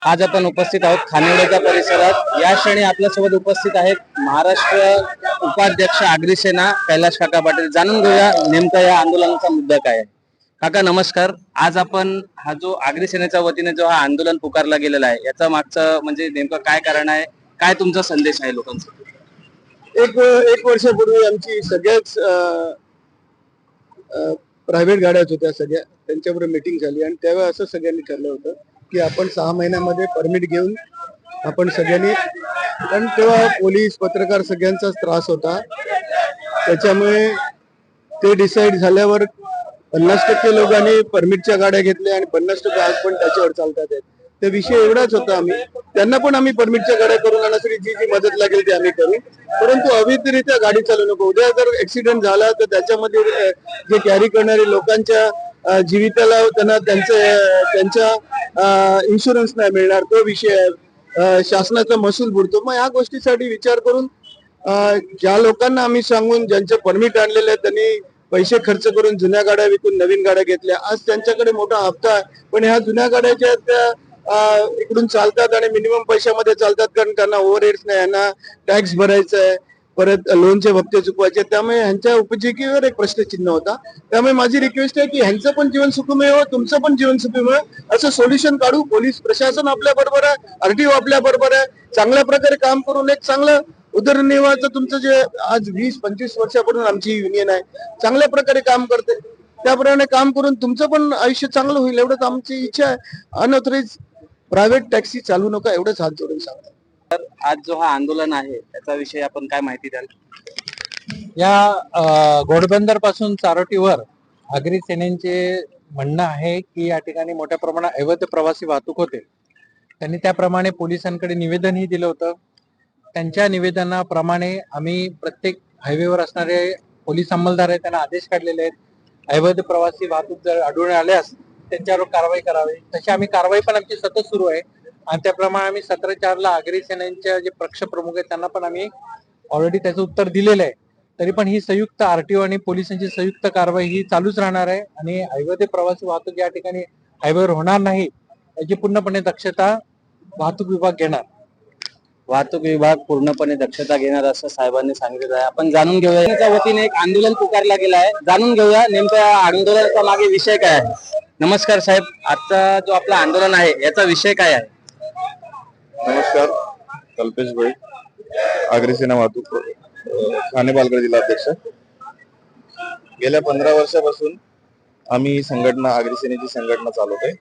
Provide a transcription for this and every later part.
आज आपण उपस्थित आहोत खानिवड्याच्या परिसरात। या क्षणी आपल्यासोबत उपस्थित आहेत महाराष्ट्र उपाध्यक्ष आगरी सेना कैलाश काका पाटील। जाणून घेऊया नेमका या आंदोलनाचा मुद्दा काय आहे। काका नमस्कार। आज आपण हा जो आगरी सेनेच्या वतीने जो हा आंदोलन पुकारला गेलेला आहे याचा मागचं म्हणजे नेमकं काय कारण आहे, काय तुमचा संदेश आहे लोकांसाठी? एक वर्षापूर्वी आमची सगळ्याच प्रायव्हेट गाड्या होत्या, सगळ्या त्यांच्याबरोबर मीटिंग झाली आणि त्यावेळेस असं सगळ्यांनी ठरलं होतं की आपण 6 महिन्यामध्ये परमिट घेऊन आपण सगळ्यांनी, पण तेव्हा पोलीस पत्रकार सगळ्यांचाच त्रास होता, त्याच्यामुळे ते डिसाईड झाल्यावर 50% लोकांनी परमिटच्या गाड्या घेतल्या आणि 50% आज पण त्याच्यावर चालतात आहेत. ते विषय एवढाच होता, त्यांना पण आम्ही परमिटच्या गाड्या करून आणण्यासाठी जी जी मदत लागेल ती आम्ही करू, परंतु अवैधरित्या गाडी चालू नको। उद्या जर ऍक्सिडेंट झाला तर त्याच्यामध्ये जे कॅरी करणारे लोकांच्या जीविताला त्यांना त्यांच्या इन्शुरन्स नाही मिळणार, तो विषय आहे। शासनाचा महसूल बुडतो। मग या गोष्टीसाठी विचार करून ज्या लोकांना आम्ही सांगून ज्यांचे परमिट आणलेले आहेत त्यांनी पैसे खर्च करून जुन्या गाड्या विकून नवीन गाड्या घेतल्या, आज त्यांच्याकडे मोठा हप्ता आहे। पण ह्या जुन्या गाड्याच्या त्या इकडून चालतात आणि मिनिमम पैशामध्ये चालतात, कारण त्यांना ओव्हरहेड्स नाही, यांना टॅक्स भरायचा आहे, परत लोनचे हप्ते चुकवायचे, त्यामुळे ह्यांच्या उपजीविकेवर एक प्रश्नचिन्ह होता। त्यामुळे माझी रिक्वेस्ट आहे की ह्यांचं पण जीवन सुखमय हो, तुमचं पण जीवन सुखमय हो, असं सोल्युशन काढू। पोलीस प्रशासन आपल्या बरोबर आहे, आरटीओ आपल्या बरोबर आहे, चांगल्या प्रकारे काम करून एक चांगलं उदरनिर्वाहाचं तुमचं जे आज 20-25 वर्षापासून आमची युनियन आहे चांगल्या प्रकारे काम करते, त्याप्रमाणे काम करून तुमचं पण आयुष्य चांगलं होईल एवढंच आमची इच्छा आहे। अनऑथराइज प्रायव्हेट टॅक्सी चालू नका एवढंच हात जोडून सांगतो। आज जो हा आंदोलन आहे त्याच्याविषयी आपण काय माहिती द्याल? या घोडबंदर पासून चारोटीवर आगरी सेनेचे म्हणणं आहे की या ठिकाणी मोठ्या प्रमाणात अवैध प्रवासी वाहतूक होते। त्यांनी त्याप्रमाणे पोलिसांकडे निवेदनही दिलं होतं। त्यांच्या निवेदनाप्रमाणे आम्ही प्रत्येक हायवेवर असणारे पोलीस अंमलदार आहेत त्यांना आदेश काढलेले आहेत। अवैध प्रवासी वाहतूक जर आढळून आल्यास त्यांच्यावर कारवाई करावी, तशी आम्ही कारवाई पण आमची सतत सुरू आहे। आणि त्याप्रमाणे आम्ही 17/4 आगरी सेनेच्या जे पक्ष प्रमुख आहेत त्यांना पण आम्ही ऑलरेडी त्याचं उत्तर दिलेलं आहे। तरी पण ही संयुक्त आरटीओ आणि पोलिसांची संयुक्त कारवाई ही चालूच राहणार आहे आणि अवैध प्रवासी वाहतूक या ठिकाणी हायवेवर होणार नाही याची पूर्णपणे दक्षता वाहतूक विभाग घेणार। वाहतूक विभाग पूर्णपणे दक्षता घेणार असं साहेबांनी सांगितलं आहे। आपण जाणून घेऊया त्या वतीने एक आंदोलन पुकारला गेला आहे, जाणून घेऊया नेमक्या आंदोलनाचा मागे विषय काय आहे। नमस्कार साहेब, आजचा जो आपला आंदोलन आहे याचा विषय काय आहे? नमस्कार, कल्पेश भाई, आगरी सेना वाहतूक ठाणे पालघर जिल्हा अध्यक्ष। गेल्या 15 वर्षापासून आम्ही संघटना आगरी सेनेची संघटना चालवतोय।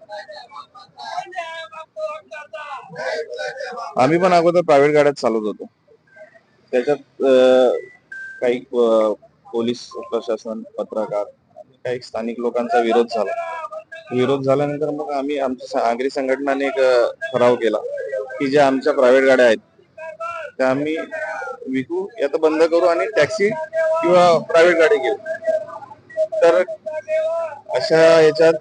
आम्ही पण अगोदर प्रायव्हेट गाड्यात चालवत होतो, त्याच्यात काही पोलीस प्रशासन, पत्रकार, काही स्थानिक लोकांचा विरोध झाल्यानंतर मग आम्ही आमच्या आगरी संघटनाने एक ठराव केला की ज्या आमच्या प्रायव्हेट गाड्या आहेत त्या आम्ही विकू या तर बंद करू आणि टॅक्सी किंवा प्रायव्हेट गाडी घेऊ। तर अशा याच्यात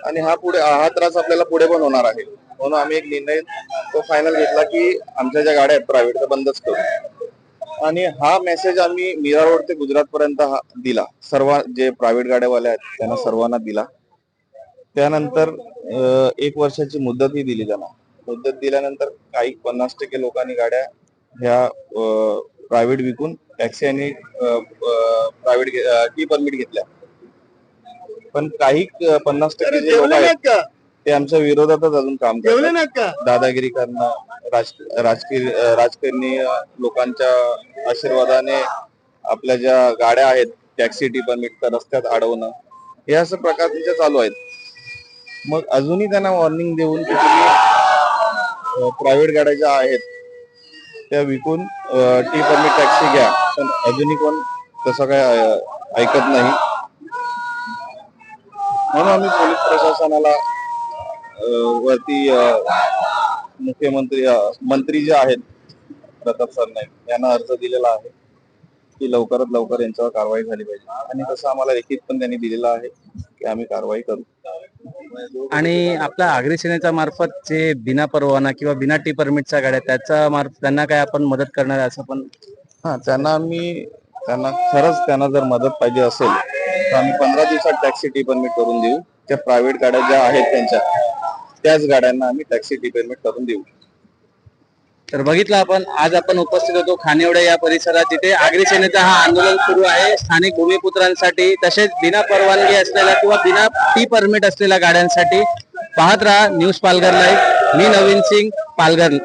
आणि हा त्रास आपल्याला पुढे पण होणार आहे, म्हणून आम्ही एक निर्णय तो फायनल घेतला की आमच्या ज्या गाड्या आहेत प्रायव्हेट त्या बंदच करू। आणि हा मेसेज आम्ही मीरा रोड ते गुजरात पर्यंत दिला, सर्व जे प्रायव्हेट गाड्यावाले आहेत त्यांना सर्वांना दिला। त्यानंतर 1 वर्षाची मुदतही दिली त्यांना। मुदत दिल्यानंतर काही 50% लोकांनी गाड्या ह्या प्रायव्हेट विकून टॅक्सी आणि प्रायव्हेट टी परमिट घेतल्या, पण काही 50% जे लोक आहेत ते आमच्या विरोधातच अजून काम करतात, दादागिरी करणं, राजकीय लोकांच्या आशीर्वादाने आपल्या ज्या गाड्या आहेत टॅक्सी टी परमिट रस्त्यात अडवणं, हे असं प्रकार त्यांचे चालू आहेत। मग अजूनही त्यांना वॉर्निंग देऊन की तुम्ही प्रायव्हेट गाड्या ज्या आहेत त्या विकून टी परमिट टॅक्सी घ्या, पण अजूनही कोण तसं काय ऐकत नाही। म्हणून आम्ही पोलीस प्रशासनाला वरती मंत्री जे आहेत प्रताप सरनाईक यांना अर्ज दिलेला आहे की लवकरात लवकर यांच्यावर कारवाई झाली पाहिजे, आणि तसं आम्हाला लिखित पण त्यांनी दिलेला आहे की आम्ही कारवाई करू। आणि आपल्या आगरी सेनेच्या मार्फत जे बिना परवाना किंवा बिना टी परमिटच्या गाड्या त्याच्या मार्फत त्यांना काय आपण मदत करणार आहे असं पण? त्यांना खरंच त्यांना जर मदत पाहिजे असेल तर आम्ही 15 दिवसात टॅक्सी टी परमिट करून देऊ. त्या प्रायव्हेट गाड्या ज्या आहेत त्यांच्या त्याच गाड्यांना आम्ही टॅक्सी टी परमिट करून देऊ. तर बघितलं आपण, आज आपण उपस्थित होतो खानिवडे या परिसरात, जिथे आगरी सेनेचा हा आंदोलन सुरू आहे स्थानिक भूमिपुत्रांसाठी, तसेच बिना परवानगी असलेल्या किंवा बिना टी परमिट असलेल्या गाड्यांसाठी. पाहत राहा न्यूज पालघर लाईव्ह. मी नवीन सिंग, पालघर.